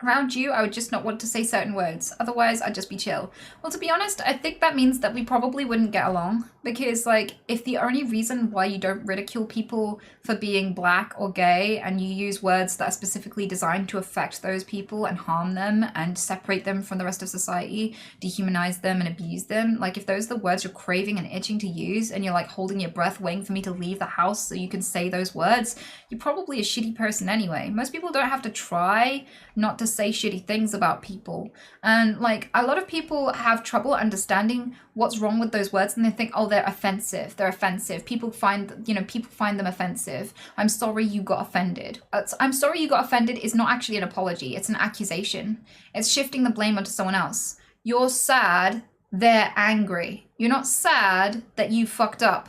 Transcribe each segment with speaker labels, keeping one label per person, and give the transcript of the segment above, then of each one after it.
Speaker 1: Around you, I would just not want to say certain words. Otherwise, I'd just be chill. Well, to be honest, I think that means that we probably wouldn't get along. Because, like, if the only reason why you don't ridicule people for being black or gay and you use words that are specifically designed to affect those people and harm them and separate them from the rest of society, dehumanize them and abuse them, like, if those are the words you're craving and itching to use and you're, like, holding your breath waiting for me to leave the house so you can say those words, you're probably a shitty person anyway. Most people don't have to try not to say shitty things about people. And like a lot of people have trouble understanding what's wrong with those words and they think, oh, they're offensive. They're offensive. People find them offensive. I'm sorry you got offended. I'm sorry you got offended is not actually an apology. It's an accusation. It's shifting the blame onto someone else. You're sad, they're angry. You're not sad that you fucked up.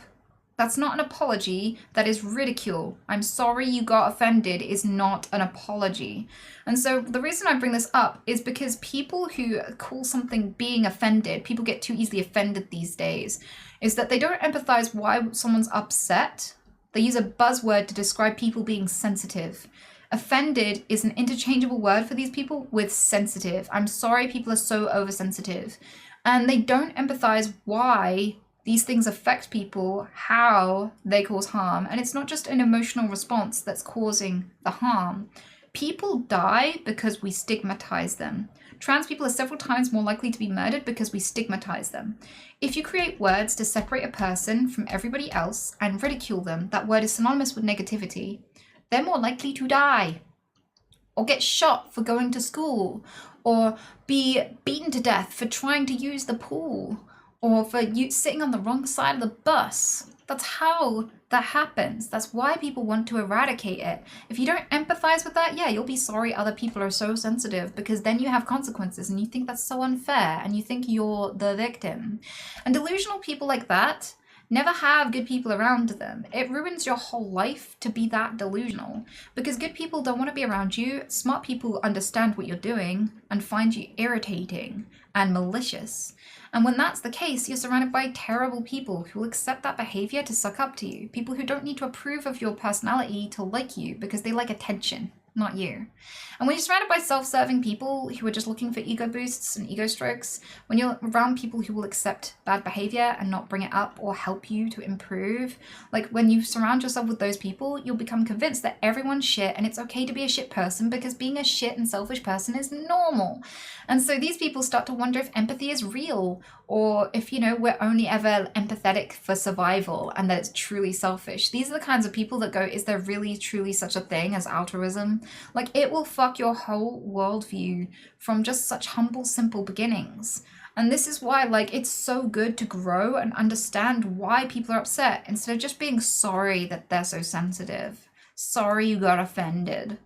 Speaker 1: That's not an apology, that is ridicule. I'm sorry you got offended is not an apology. And so the reason I bring this up is because people who call something being offended, people get too easily offended these days, is that they don't empathize why someone's upset. They use a buzzword to describe people being sensitive. Offended is an interchangeable word for these people with sensitive. I'm sorry people are so oversensitive. And they don't empathize why these things affect people, how they cause harm. And it's not just an emotional response that's causing the harm. People die because we stigmatize them. Trans people are several times more likely to be murdered because we stigmatize them. If you create words to separate a person from everybody else and ridicule them, that word is synonymous with negativity, they're more likely to die. Or get shot for going to school. Or be beaten to death for trying to use the pool. Or for you sitting on the wrong side of the bus. That's how that happens. That's why people want to eradicate it. If you don't empathize with that, yeah, you'll be sorry other people are so sensitive, because then you have consequences and you think that's so unfair and you think you're the victim. And delusional people like that never have good people around them. It ruins your whole life to be that delusional, because good people don't want to be around you. Smart people understand what you're doing and find you irritating and malicious. And when that's the case, you're surrounded by terrible people who will accept that behavior to suck up to you. People who don't need to approve of your personality to like you because they like attention, not you. And when you're surrounded by self-serving people who are just looking for ego boosts and ego strokes, when you're around people who will accept bad behavior and not bring it up or help you to improve, like when you surround yourself with those people, you'll become convinced that everyone's shit and it's okay to be a shit person because being a shit and selfish person is normal. And so these people start to wonder if empathy is real, or if, we're only ever empathetic for survival and that it's truly selfish. These are the kinds of people that go, is there really truly such a thing as altruism? Like, it will fuck your whole worldview from just such humble, simple beginnings. And this is why, it's so good to grow and understand why people are upset instead of just being sorry that they're so sensitive. Sorry you got offended.